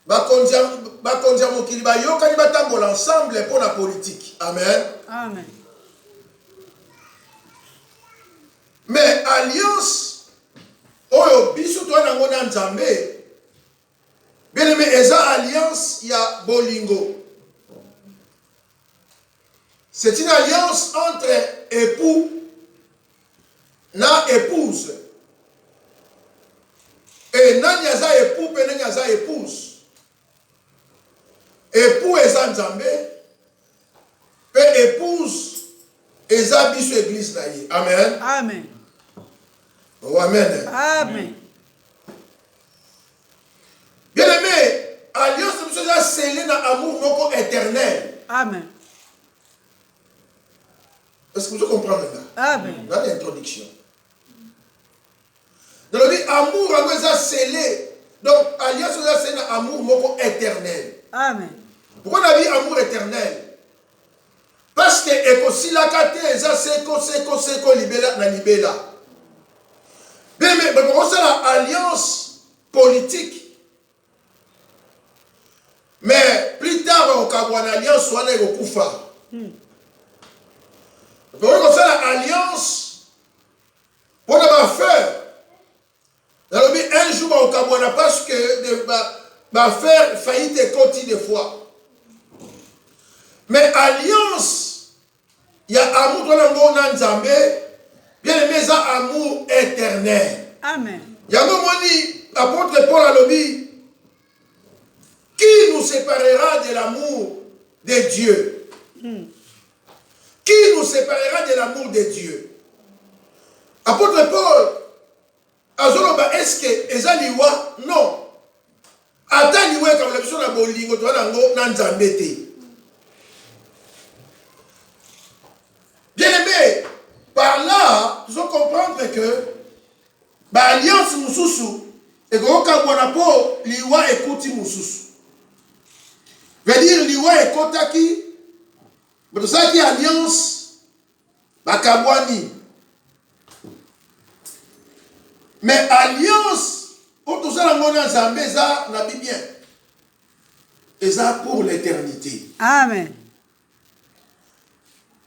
bakonzi ya mokili bayokani batambola ensemble pour la politique. Amen. Amen. Mais alliance oyo biso to nango na Nzambe, bien aimé, eza alliance ya bolingo. C'est une alliance entre époux na épouse. Et nani aza époux pe nani aza épouse. Époux eza Nzambe pe épouse eza biso église na ye. Amen. Amen. Oh, amen. Amen. Bien aimé, alliance de biso eza scellée na amour moko éternel. Amen. Est-ce que vous comprenez là? Amen. Dans l'introduction. Dans le dit, amour, on a scellé. Donc, alliance, on a scellé amour moko éternel. Amen. Pourquoi on a dit amour éternel? Parce que, si la kate, ça seko, libéla, na libéla. Mais, pourquoi c'est la alliance politique? Mais, plus tard, on a une alliance, on a une koufa. Pourquoi c'est l'alliance pour ne pas faire. Un jour, on a parce que va faire faillite et continue de fois. Mais alliance, il y a amour dans le Nzambe, bien aimé, ça amour éternel. Amen. Il y a un moment dit, apôtre Paul a dit, qui nous séparera de l'amour de Dieu? Qui nous séparera de l'amour de Dieu? Apôtre Paul, est-ce que Eza liwa? Non. Ata liwa comme la vision na bolingo to na ngo na Nzambe te. Bien aimé, par là, nous allons comprendre que l'alliance mususu et que quand po liwa écoute mususu. Veut dire liwa ekotaki mais ça qui alliance bakabwani. Mais alliance, tout ça, la Bible, et ça pour l'éternité. Amen.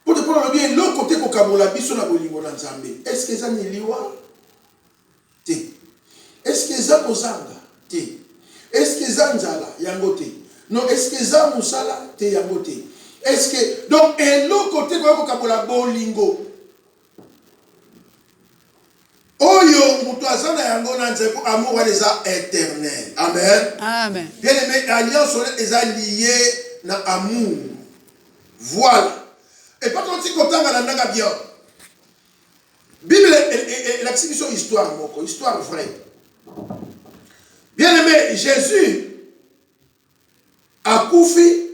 Pour te prendre bien, l'autre côté pour Kabola, biso na bolingo na Nzambe. Est-ce que ça ni liwa? Te. Est-ce que ça bozanga? Te. Est-ce que ça nzala? Yangote. Non, est-ce que ça musala? Te yangote. Est-ce que donc et l'autre côté pour Kabola bolingo. Oyo mutuazana yango na nzembo amour eza éternel. Amen. Amen. Bien aimé, alliance eza liée na amour. Voilà. Et pas quand tu kotanga na ndanga bien. Bible l'exhibition histoire moko, histoire vraie. Bien aimé, Jésus a koufi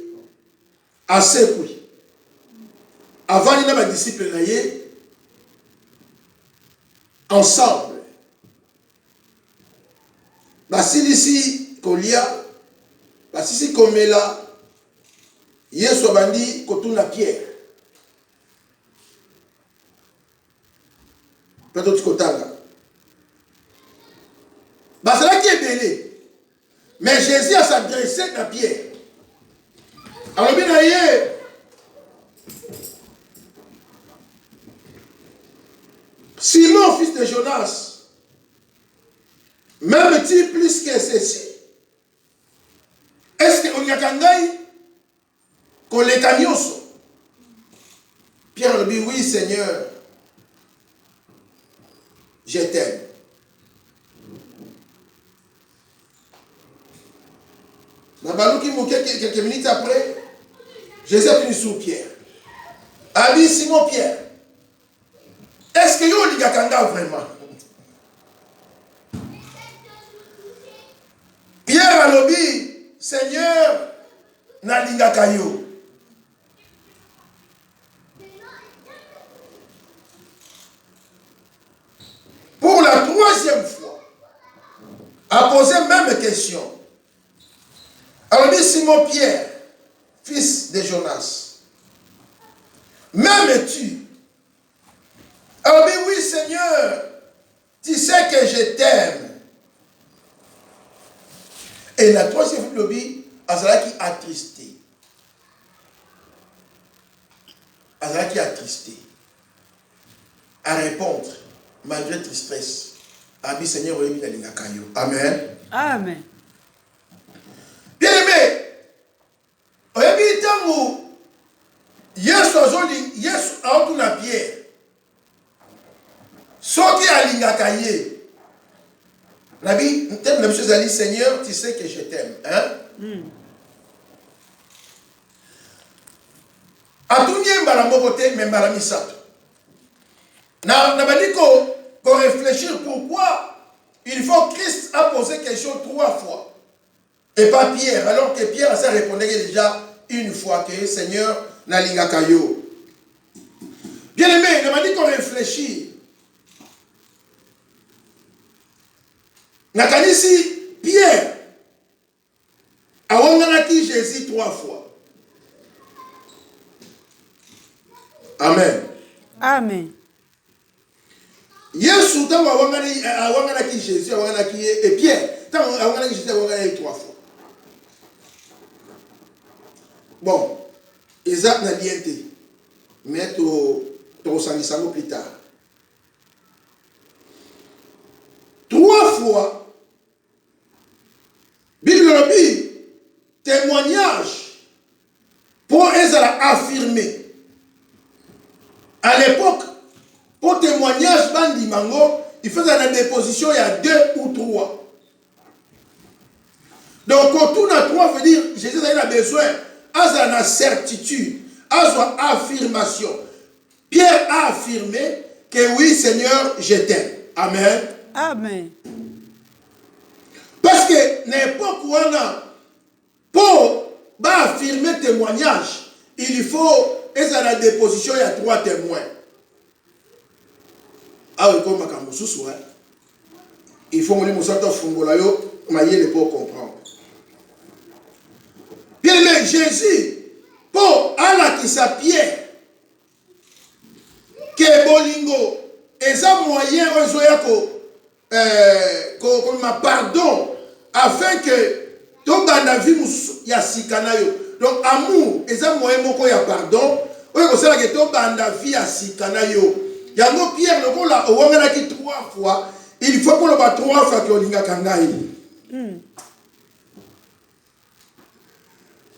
a sekui. Avant il n'a pas disciple na ye ensemble. Basilisi kolia, basisi komela, Yesu abandi kotuna Pierre. Peut-être tu kotanga. Basala qui est belé. Mais Jésus a s'adressé à Pierre. Alors bien ailleurs, Simon, fils de Jonas, m'aime-t-il plus que ceci? Est-ce qu'on y a kangai? Qu'on les cagnosse? Pierre lui dit, oui Seigneur, je t'aime. Quelques minutes après, Jésus a pris sous Pierre. A dit Simon Pierre, est-ce que yo ligakanga vraiment? Pierre a dit, Seigneur, na ligakayo. Pour la troisième fois, a posé même question. Alors dit Simon Pierre, fils de Jonas, m'aimes-tu? Alors dit oui Seigneur, tu sais que je t'aime. Et la troisième fois, lobby, Azalaki attristé. Azalaki attristé. À répondre, malgré tristesse. Abi Seigneur, Amen. Amen. Bien aimé, oyebi tango Yesu azoli Yesu aotuna Pierre. Soki alingaka ye. Nabi, t'aimes la chose ali Seigneur, tu sais que je t'aime, hein? Atunye mbala moko te, mais mbala misato. Na bandi ko réfléchir pourquoi il faut Christ a posé question 3 fois. Et pas Pierre, alors que Pierre ça répondait déjà une fois que Seigneur na lingaka yo. Bien aimé, na bandi ko réfléchir. Nakanisi Pierre awonganaki Jésus 3 fois. Amen. Amen. Yesu tango awanganaki Jésus awanganaki et Pierre tango awanganaki Jésus awanganaki 3 fois. Bon, Isaac n'a bien été, mais tu sangisa plus tard. 3 fois, Bible dit, témoignage pour Ezra affirmer. À l'époque, pour témoignage, Bandi Mango, il faisait la déposition, il y a 2 ou 3. Donc, quand on a 3, veut dire, Jésus a besoin, à la certitude, à la affirmation. Pierre a affirmé que oui, Seigneur, je t'aime. Amen. Amen. Parce que n'importe où on a, pour affirmer témoignage, il faut, et ça la déposition, il y a 3 témoins. Ah oui, comme il faut que nous sortions fungola yo, mailler pour comprendre. Bien aimé, Jésus, pour Allah qui sa Pierre, que bolingo, et ça moyen, qu'on m'a pardon, afin que tout banda vie ya sikana yo. Donc amour, et ça moyen moko ya pardon, oyo ko sala que tout banda vie ya sikana yo. Yango Pierre le la owangana ki 3 fois, il faut qu'on le bat 3 fois que olinga kangai.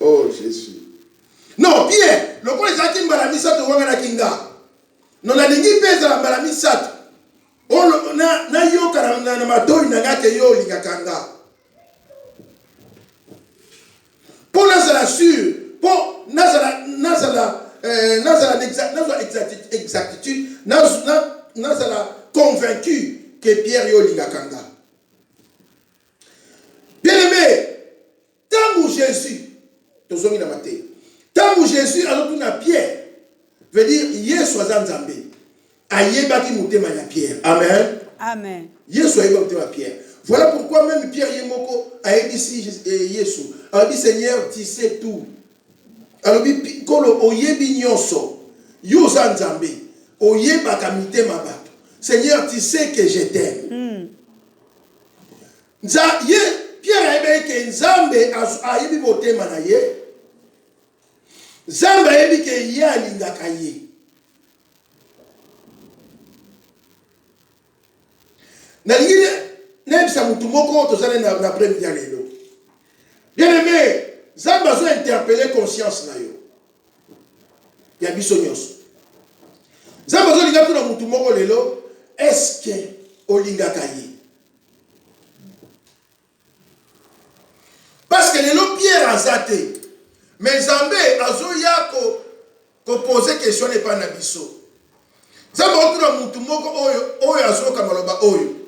Oh Jésus. Non, Pierre, le ko les akim bala misato owangana kinga. Non la lingi pesa la bala misato. On na yo kana na matoi na ngate yo linga kanga. Pour nazala sûr, pour nazala exactitude, nazala convaincu que Pierre yo linga kanga. Bien aimé, tant où Jésus, tozongi na maté, tant où Jésus alors na Pierre, veut dire Yesu azanzambe. Ayebaki mutema ya Pierre. Amen. Amen. Yesu ayebaki mutema Pierre. Voilà pourquoi même Pierre Yemoko a dit Yesu. A dit Seigneur, tu sais tout. Alors dit kolo oyebi nyonso. Yo zanzambe. Oyeba kamite mabato. Seigneur, tu sais que je t'aime. Pierre ayebaki que Nzambe ayebi mutema na ye. Nzambe ayebaki que ye alingaka ye. Bien aimé, ça besoin d'interpeller conscience na yo. Ya biso nyonso. Ça besoin linga tuna mutu moko lelo, est-ce que olinga kaye? Parce que lelo Pierre azate. Mais Nzambe azoya ko poser question n'est pas na biso. Ça besoin tuna mutu moko oyo azoka maloba oyo.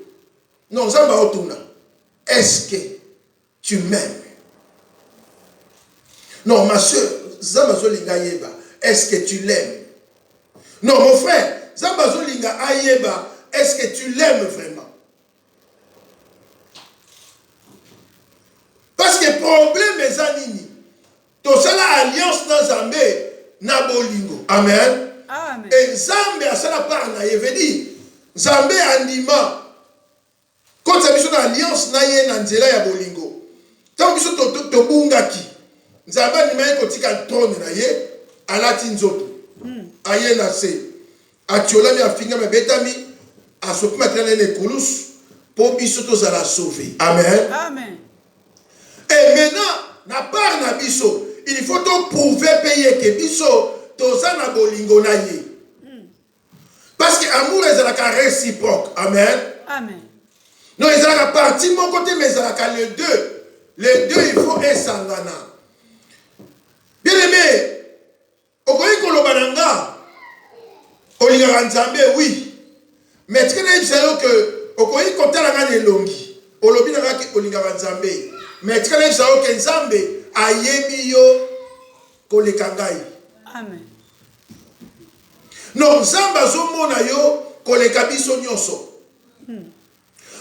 Non, ça va retourner. Est-ce que tu m'aimes? Non, ma soeur, est-ce que tu l'aimes? Non, mon frère, est-ce que tu l'aimes vraiment? Parce que le problème est zanini. Tout ça, l'alliance dans Zambé, na bolingo. Amen. Amen. Et Zambé a ça la part, il veut dire, Zambé anima. Quand tu as besoin d'alliance, na ye na nzela ya bolingo. Tant tobungaki nzambe animaye kotika trône na ye alati nzoto aye na se atiolami afingami abetami asopi matela nene ekulusu po biso tozala sauvé. Amen. Amen. Et maintenant na part na biso il faut to prouver payer que biso toza na bolingo na ye. Parce que amour ezalaka réciproque. Amen. Amen. Non, ezalaka parti mon côté mais ezalaka les deux. Les deux il faut esangana. Bien aimé, okoyi koloba nanga olingaka nzambe oui. Mais est-ce que na que okoyi kotala nga elongi olobi nanga ke olingaka nzambe. Mais est-ce que na que nzambe ayebi yo koleka ngai. Amen. Non, nzambe azomona yo koleka biso nyonso.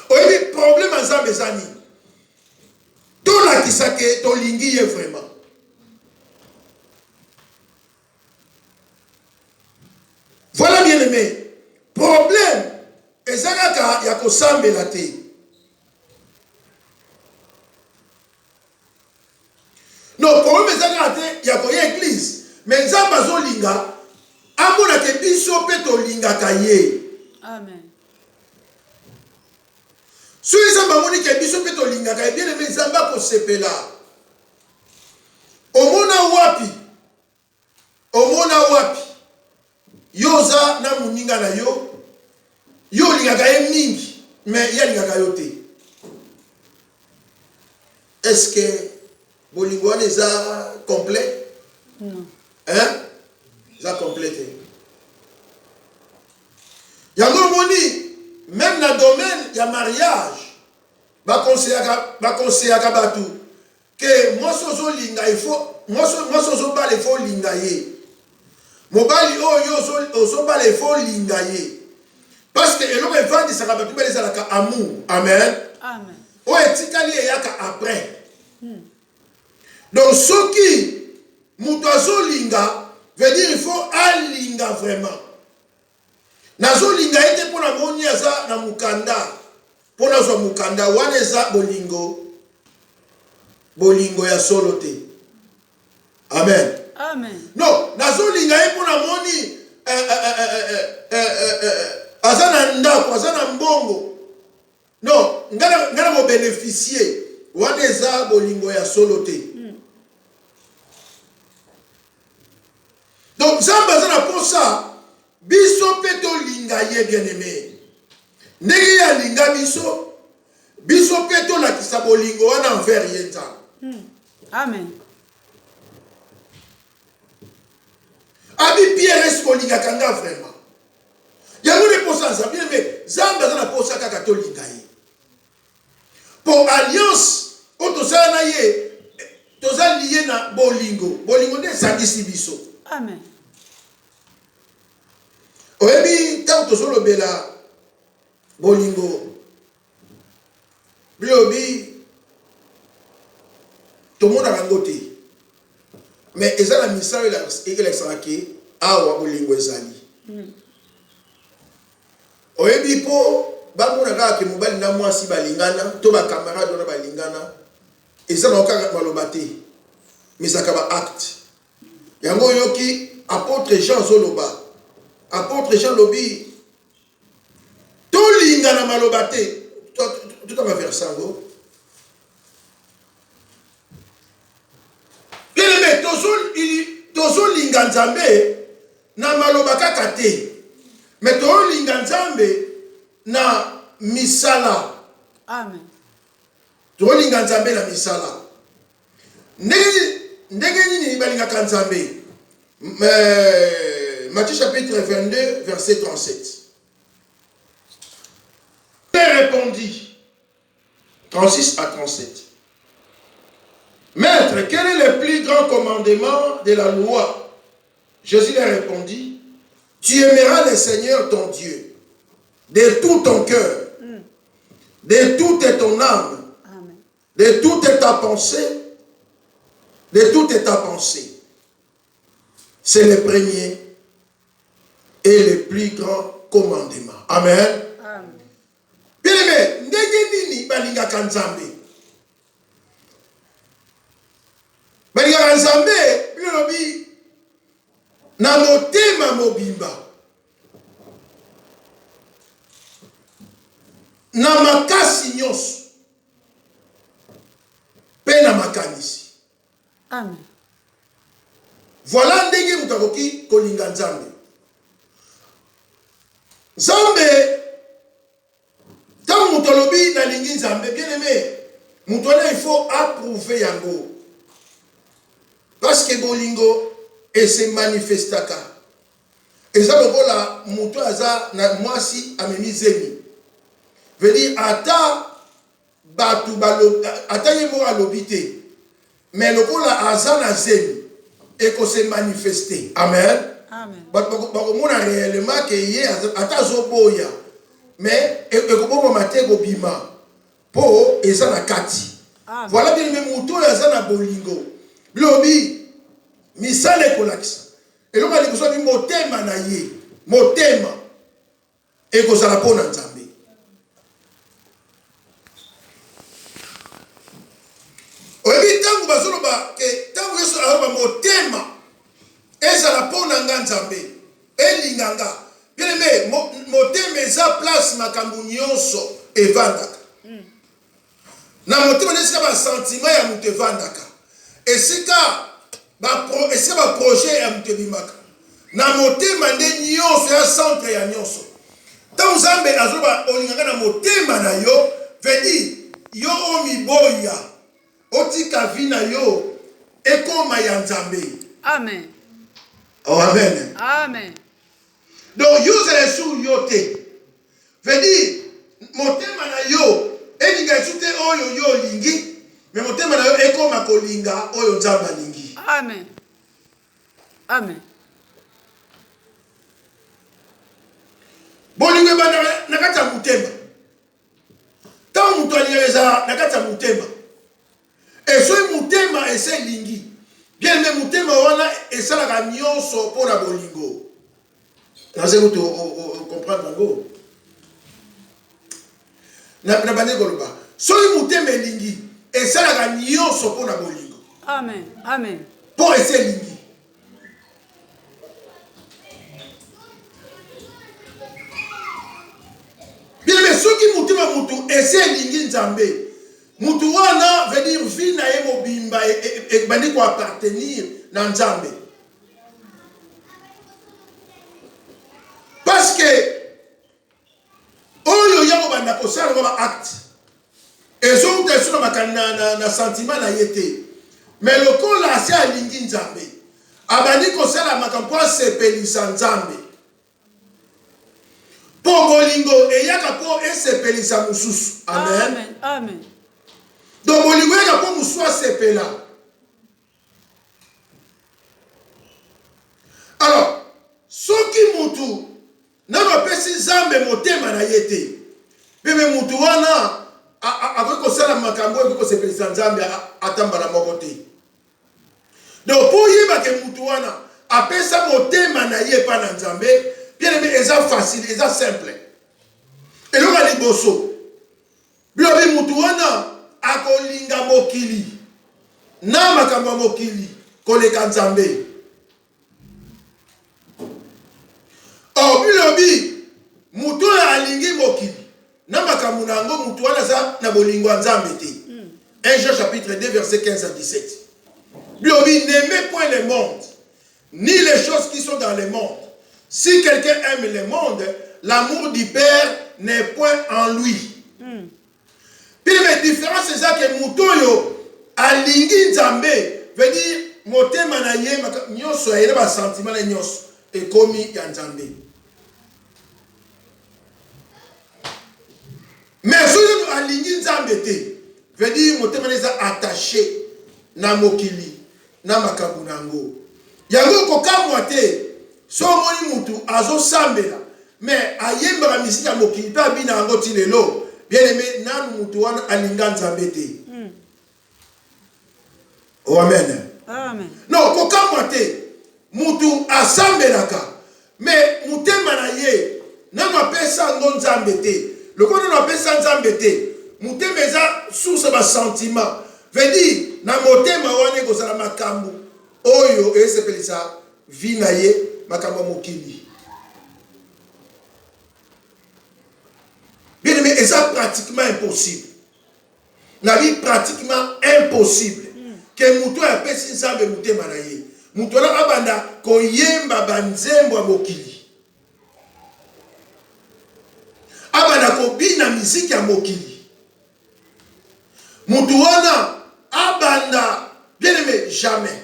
Oyebi problème nzambe ezani. Tolakisa ke tolingi ye vraiment. Voilà bien aimé. Problème ezalaka ya kosambela te. Non, problème ezalaka te ya koya église. Mais nzambe azolinga amona ke biso pe tolingaka ye. Amen. Si nzambe amoni ke biso pe tolingaka ye, bien aimé nzambe akosepela. Omona wapi yoza na muninga na yo lingaka ye mingi mais ya lingaka yo te. Est-ce que bolingo wana eza complet? Non. Hein? Eza complété. Yango moni même na domaine ya mariage bakonseyaka batu ke mwasi ozolinga mwasi ozobala ifo olinga ye. Mobali oyo ozobala ifo olinga ye. Parce que eloko evandisaka batu bele ezalaka amour. Amen. Amen. Oyo etikali eyaka après. Donc soki mutu azolinga veut dire il faut alinga vraiment. Nazolinga ete pona moni aza na mukanda. Pona zo mukanda wana eza bolingo ya solo te. Amen. Amen. Non, nazolinga ye pona moni aza na ndako, aza na mbongo. Non, ngana mo bénéficier wana eza bolingo ya solo te. Donc nzambe aza na posa biso pe tolinga ye bien aimé. Ndenge ya linga biso pe tolakisa bolingo wana envers ye nzambe. Amen. Abi Pierre est-ce kolingaka nga vraiment? Yango ne posa nzambe bien aimé. Nzambe aza na posa kaka tolinga ye. Pour alliance o tozala na ye toza lié na bolingo. Bolingo nde esangisi biso. Amen. Oyebi tango tozolobela bolingo bilobi tomonaka yango te mais eza na misala elakisaka ke awa bolingo ezali. Oyebi mpo bamona kaka ke mobali na mwasi balingana to bakamarade wana balingana eza na okaka maloba te mais ezalaka baacte. Yango oyoki apôtre Jean zoloba. Apôtre Jean lobi tolinga na maloba te tout à ma versango. Bien tozo linga nzambe na maloba kaka te mais to linga nzambe na misala. Amen. To linga nzambe na misala. Ndenge nini balingaka nzambe? Matthieu chapitre 22, verset 37. Il répondit, 36 à 37. Maître, quel est le plus grand commandement de la loi? Jésus leur répondit, tu aimeras le Seigneur ton Dieu de tout ton cœur, de toute ton âme, Amen. de toute ta pensée, de toute ta pensée. C'est le premier et le plus grand commandement. Amen. Amen. Bien aimé, ndenge nini balingaka nzambe? elobi na motema mobimba na makasi nyonso pe na makanisi. Amen. Voilà ndenge mutu akoki kolinga Nzambe. Nzambe tant mutu alobi na lingi Nzambe, bien aimé, mutu wana il faut approuver yango. Parce que bolingo et se manifestaka. Et ça lokola mutu aza na mwasi amemi zemi. Veut dire ata batu balo ata yemo alobite. Mais lokola aza na zemi et qu'on se manifester. Amen. Amen. Bakomona réellement que ye ata zoboya. Mais ekobomo matego bima po eza na kati. Voilà bien même mutu aza na bolingo. Lobi misale kolakisa. Et donc ali besoin du motema na ye. Motema ekozala pona Nzambe. Oyebi tangu bazoloba ke tangu Yesu aloba motema ezala pona nga Nzambe elinganga. Bien aimé, motema eza place makambo nyonso evandaka. Na motema nesika ba sentiment ya mutu evandaka. Esika ba projet ya mutu ebimaka. Na motema nde nyonso ya centre ya nyonso. Tangu Nzambe azoloba olinganga na motema na yo, veut dire yo omiboya otika vina yo ekoma ya Nzambe. Amen. Oh, amen. Amen. Donc yo zele sur yo te. Veut dire motema na yo elinga sute oyo yo lingi, mais motema na yo ekoma kolinga oyo Nzambe lingi. Amen. Amen. Bolingo bana nakata motema. Tant mutu aliyeza nakata motema. Et so motema ese lingi. Bien mais motema wana esalaka nyonso pona bolingo. Naze mutu comprendre ngo. Na bande koloba. So motema lingi esalaka nyonso pona bolingo. Amen. Amen. Pour ese lingi. Bien mais soki motema mutu ese lingi Nzambe. Mutu wana veut dire vie na ye mobimba et bandi ko appartenir na Nzambe. Parce que oyo yango banda ko sala ba acte. Ezo utesu na makana na sentiment na yete. Mais le kola ase alingi Nzambe. Abandi ko sala makampo sepelisa Nzambe. Po bolingo eyaka po esepelisa mususu. Amen. Amen. Amen. Donc bolingo eyaka po mususu asepela. Alors, soki mutu nano pesi Nzambe motema na yete. Bebe mutu wana akoki kosala makambo ekoki kosepelisa Nzambe atambala moko te. Donc po yeba ke mutu wana apesa motema na ye pa na Nzambe, bien aimé, eza facile, eza simple. Eloka liboso. Bilobi mutu wana akolinga mokili. Na makambo mokili koleka Nzambe. Oh, bilobi mutu alingi mokili. Na makambo nango mutu wana za na bolingo Nzambe te. 1 Jean chapitre 2 verset 15 à 17. Bilobi n'aimez point le monde, ni les choses qui sont dans le monde. Si quelqu'un aime le monde, l'amour du Père n'est point en lui. Puis la différence c'est ça que mutoyo alingi Nzambe veut dire motema na ye nyonso ayele ba sentiment na nyonso ekomi ya Nzambe. Mais soki alingi Nzambe te veut dire motema na eza attaché na mokili na makambo nango. Yango kokamwa te. So moni mutu azo sambela mais ayembaka misiki ya mokili pe abina yango ti lelo bien aimé nanu mutu wana alinga Nzambe te. Oh amen. Amen. Non kokamwa te mutu asambelaka mais mutema na ye nanu apesa ngo Nzambe te. Lokola nanu apesa Nzambe te mutema eza source ba sentiment veut dire na motema wana ekozala makambo oyo esepelisa vie na ye makambo mokili. Bien aimé, et ça pratiquement impossible. Na vie pratiquement impossible. Que muto ya pesi nzambe mutema na ye. Muto na abanda koyemba banzembo ya mokili. Abanda kobina miziki ya mokili. Mutu wana abanda, bien aimé, jamais.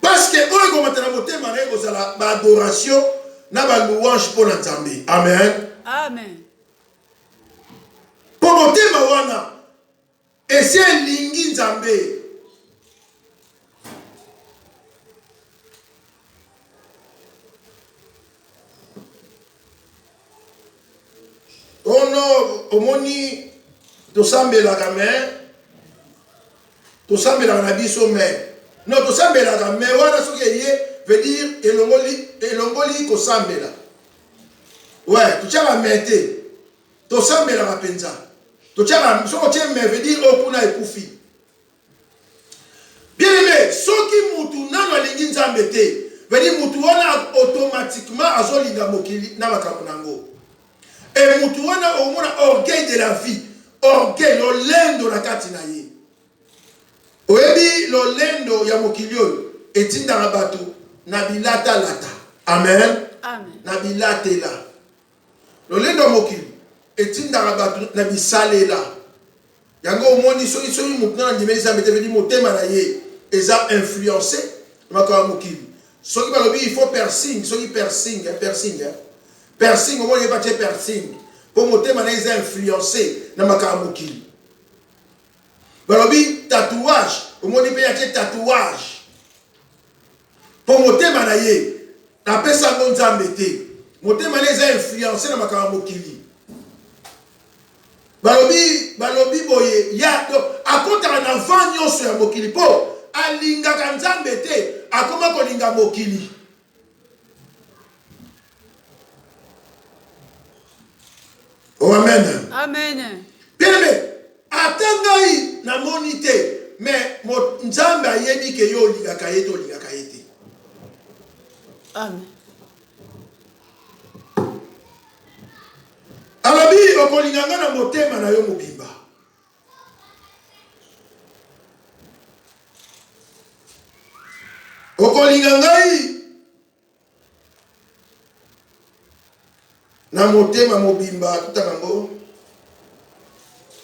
Parce que oyo komatana motema na ye kozala ba adoration na ba louange pour la nzambe. Amen. Amen. Pour motema wana esi elingi nzambe. Oh non, omoni tosambelaka me tosambelaka na biso me. Non, tosambelaka me wana soki eye veut dire elongoli kosambela. Ouais, totiaka me te. Tosambelaka penza. Totiaka soko tie me veut dire okuna ekufi. Bien aimé, soki mutu nano alingi nzambe te, veut dire mutu wana automatiquement azolinga mokili na makambo nango. Et mutu wana omona orgueil de la vie, orgueil lolendo na kati na ye. Oyebi lolendo ya mokili oyo etindaka bato na bilata lata. Amen. Amen. Na bilatela. Lolendo mokili etindaka bato na bisalela. Yango omoni soki mutu na ndimeli nzambe te veut dire motema na ye eza influencé na makambo mokili. Soki balobi il faut piercing, soki piercing, piercing, au moins il va faire piercing. Pour monter, maintenant, ils ont influencé dans ma carmokili. Balobi, tatouage, au moins il peut y avoir tatouage. Pour monter, maintenant, la personne qui nous a embêté. Monter, maintenant, ils ont influencé dans ma carmokili. Balobi, boye, il y a, à côté en avant, il y a sur mokili. Pour, à linga kanza embêté, à comment qu'on linga mokili. Oh, amen. Amen. Bien aimé, attendez na monité, mais nzambe ayebi ke yo lingaka ye to lingaka ye te. Amen. Alobi okolinganga na motema na yo mobimba. Okolinganga na motema mobimba tutaka ngo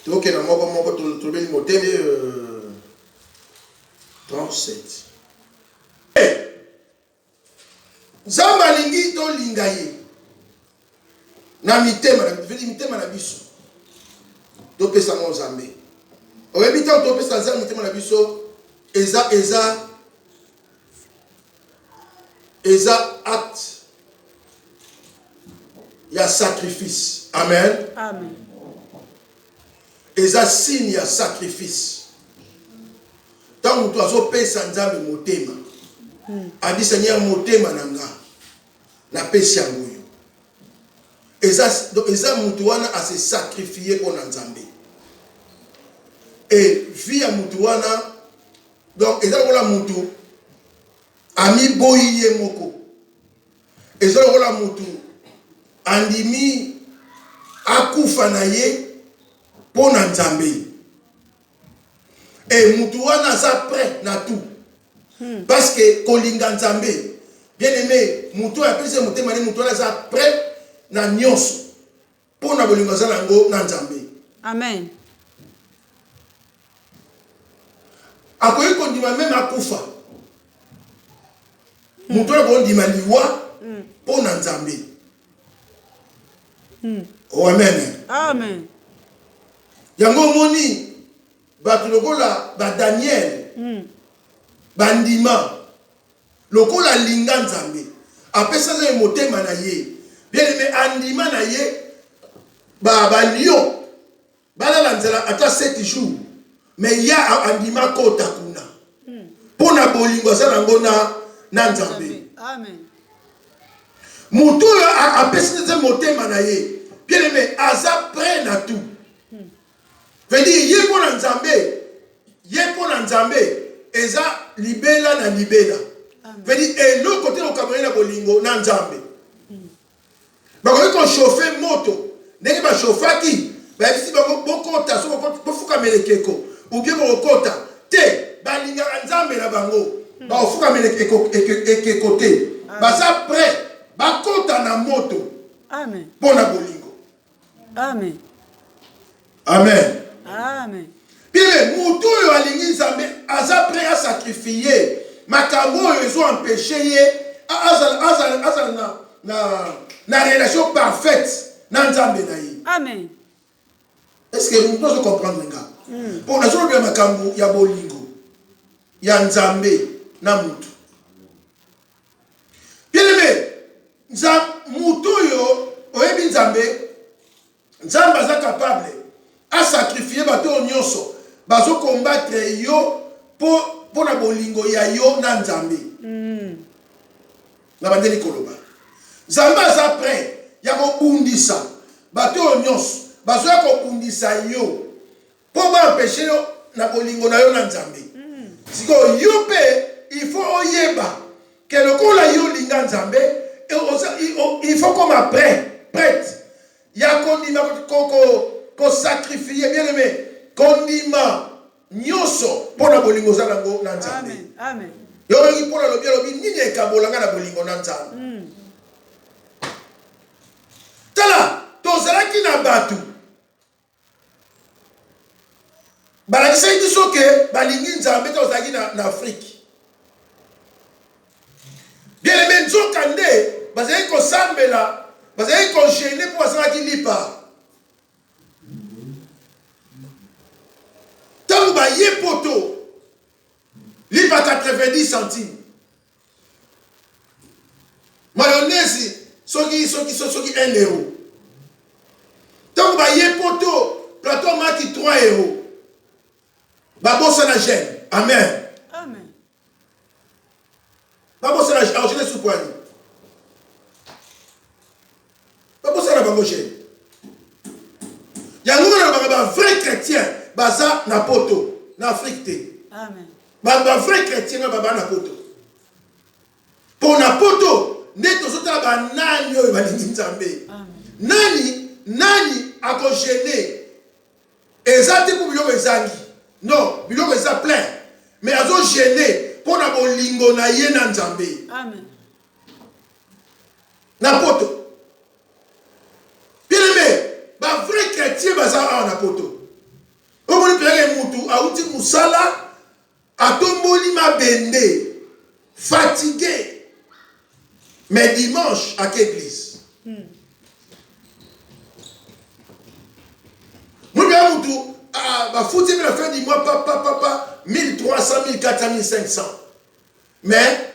toke na moko tolobeli motema 37. Nzambe alingi tolinga ye na mitema na biso topesa ngo Nzambe. Oyebi ta topesa Nzambe mitema na biso eza acte ya sacrifice. Amen. Amen. Eza signe ya sacrifice. Tant mutu azopesa Nzambe motema. Abi Seigneur motema nanga. Na pesi yango yo. Eza mutu wana a se sacrifier pour Nzambe. Et vie ya mutu wana donc eza kola mutu ami boyiye moko. Eza kola mutu andimi akufa na ye pona Nzambe. Et mutu wana za prêt na tout. Parce que kolinga Nzambe, bien aimé, mutu a pese motema ne mutu wana za prêt na nyonso pona bolinga za nango na Nzambe. Amen. Akoyi kondima même akufa. Mutu wana kondima liwa pona Nzambe. Oh, amen. Amen. Yango moni bato lokola ba Daniel bandima lokola linga Nzambe apesa za motema na ye bien aimé andima na ye ba lion bala nzela ata 7 jours mais ya andima kota kuna pona bolingo za nango na Nzambe. Amen. Mutu apesa za motema na ye bien aimé aza prêt na tout. Veut dire ye pona Nzambe eza libela na libela. Veut dire et l'autre côté au Cameroun na bolingo na nzambe. Ba ko chauffer moto, ndenge ba chauffaki, ba bisi ba bokota so bofuka melekeko. Ou bien bokota te ba linga nzambe na bango. Ba ofuka melekeko côté. Ba ça prêt, ba kota na moto. Amen. Bona bolingo. Amen. Amen. Amen. Bien, moutou yo alingi nzambe aza prêt à sacrifier. Makambo ils ont empêché na relation parfaite na nzambe na yi. Amen. Est-ce que nous pouvons comprendre nga? Pour na solo bien makambo ya bolingo ya nzambe na mutu. Bien aimé, mutu yo oyebi nzambe aza capable à sacrifier bato nyonso bazo combattre yo pour na bolingo ya yo na nzambe. Na bandeli koloba. Nzambe aza prêt ya kobundisa bato nyonso bazo ya kobundisa yo pour ba empêcher yo na bolingo na yo na nzambe. Siko yo pe il faut oyeba que le kola yo linga nzambe il faut comme prête ya kondima ko sacrifier bien aimé kondima nyonso pona bolingo za nango na nzambe. Amen. Amen. Yo ngi pona lobi nini ekabolanga na bolingo na nzambe. Tala tozalaki na batu balakisa biso ke balingi nzambe tozalaki na Afrique. Bien aimé nzoka nde bazali kosambela bazali kogene po bazalaki lipa. Tango ba ye poto lipa 90 centimes. Mayonnaise soki 1 euro. Tango ba ye poto plateau maki 3 euros. Babosa na gêne. Amen. Amen. Babosa na gêne sous poignée. Babosa na bango gêne. Yango na ba vrai chrétien baza na poto na Afrique te. Amen. Ba vrai chrétien na baba na poto. Pour na poto nde tozotala ba nani oyo balingi nzambe. Nani akogene ezate pour biloko ezangi. Non, biloko eza plein. Mais azo gêné pour na bolingo na ye na nzambe. Amen. Na poto. Bien aimé, ba vrai chrétien baza na poto. Omoni pele mutu auti musala atomboli mabende fatigué. Mais dimanche à l'église. Moi bien mutu ba fouti la fin du mois papa 1300 1400 1500. Mais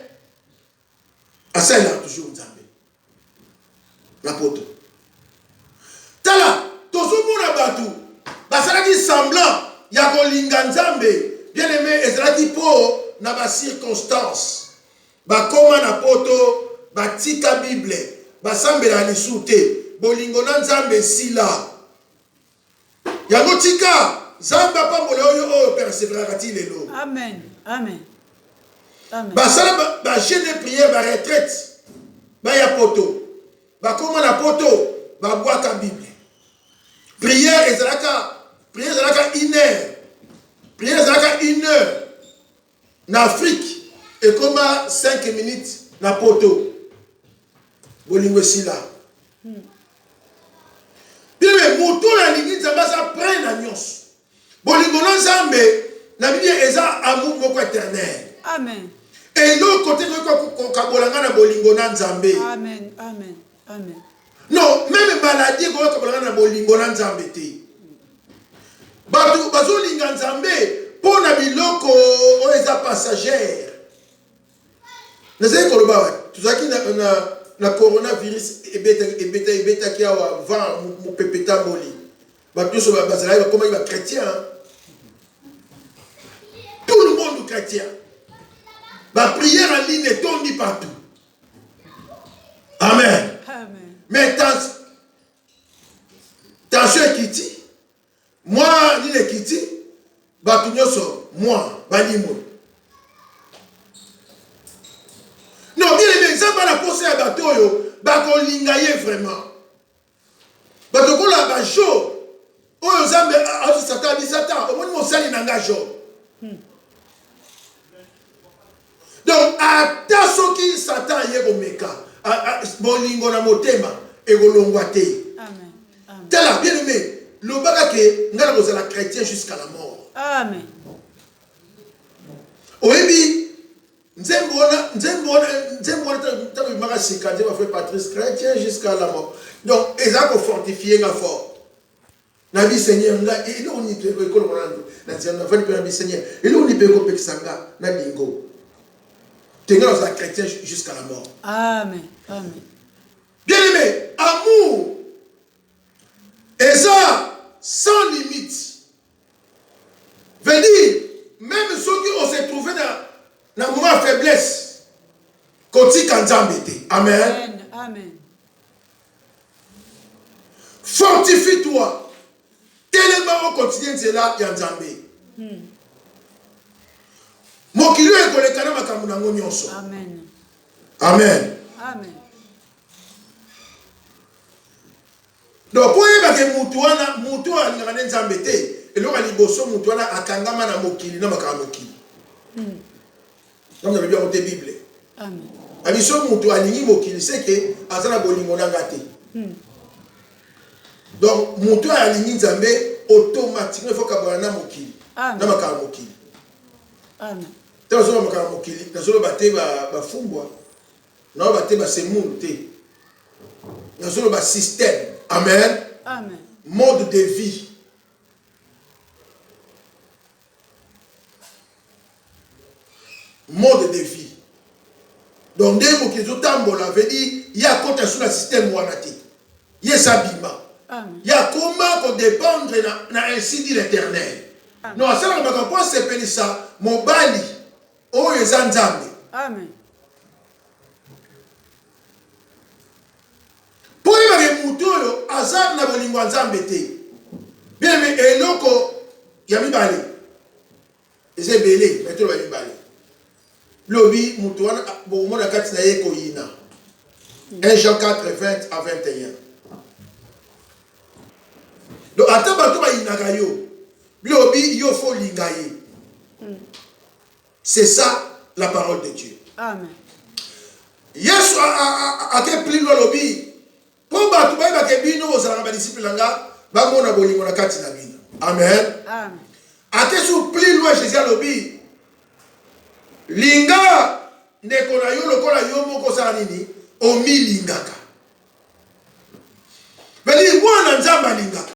à celle-là toujours nzambe. La poto. Tala tozomona batu basalaki semblant ya kolinga nzambe bien aimé ezalaki po na ba circonstance bakoma na poto batika bible basambela lisu te bolingo na nzambe sila yango tika nzambe apambola oyo persévérera-t il lelo. Amen. Amen. Amen. Basala ba jeune prière ba retraite ba ya poto bakoma na poto babwaka bible prière ezalaka 1 heure. Prière ezalaka 1 heure. En Afrique, et comme 5 minutes na poto. Bolingo sila. Bien, moutou na lingi nzambe za prenne na nyonso. Bolingo na nzambe na Bible eza amour moko éternel. Amen. Et l'autre côté ko kabolanga na bolingo na nzambe. Amen. Amen. Amen. Non, même maladie ko kabolanga na bolingo na nzambe te. Batu bazolinga nzambe pona biloko o eza passagère. Nazali koloba wa tuzaki na coronavirus ebeta ki awa va mu pepeta boli. Batu so bazali comme ba chrétien. Tout le monde chrétien. La prière en ligne est tondue partout. Amen. Amen. Mais tension ekiti. Moi, ni le kiti, batunyoso, moi, banimo. posa ya bato oyo bakolinga ye vraiment. Bato kola ba Job oyo Nzambe azo Satan di Satan omoni mosali nanga Job. Donc ata soki Satan ye komeka bolingo na motema ekolongwa te. Amen. Amen. Tala bien aimé, le baga ke ngala kozala chrétien jusqu'à la mort. Amen. Oyebi nzembo tabi maka sika nzembo fait Patrice chrétien jusqu'à la mort. Donc ezako fortifier nga fort. Nabi Seigneur nga ile oni pe ko ekolo monando. Na nzembo fani pe nabi Seigneur ile oni pe ko pekisanga na dingo. Tenga kozala chrétien jusqu'à la mort. Amen. Amen. Bien aimé, amour et ça sans limite. Veut dire, même ceux qui ont se trouvé dans un moment de faiblesse, Koti Kanzambete. Amen. Amen. Amen. Fortifie-toi. Tellement au quotidien, c'est là, il y a Nzambé. Mokilo est collé quand même à Amen. Amen. Amen. Donc, pour y mutuana ngane Nzambete, et l'on a liboso mutuana akangama na mokili na makama mokili. Donc, on a bien monté Bible. Amen. Abiso mutuana ni mokili, c'est que azana bolingo na ngate. Donc, mutuana alingi Nzambe automatiquement il faut kabona na mokili. Na makama mokili. Amen. Tant que makama mokili, na solo bate ba fumbwa. Na bate ba semulu te. Na solo ba système. Amen. Amen. Mode de vie. Mode de vie. Donc, dès que vous avez dit, il y a côté sur le système ouanati. Il y a sabima. Il y a comment dépendre ainsi dit l'Éternel. Non, ça ne va pas s'appeler ça. Mon bali. Oh, les Nzambe. Amen. Pour y mutoyo azar na bolingo Nzambe te. Bien mais eloko ya mibale. Eze belé, mais to ba mibale. Lobi muto wana bo mona kati na ye ko yina. 1 Jean 4 20 à 21. Donc ataba to ba yina ga yo. Lobi yo fo linga ye. C'est ça la parole de Dieu. Amen. Yesu a ke pli lobi. Pour battre les bino aux arabes disciples langa, bamona bolingo na kati na bino. Amen. Amen. Ate sous plus loin Jésus a lobi. Linga ndeko na yo lokola yo moko sa nini omi lingaka. Beli mwana Nzamba lingaka.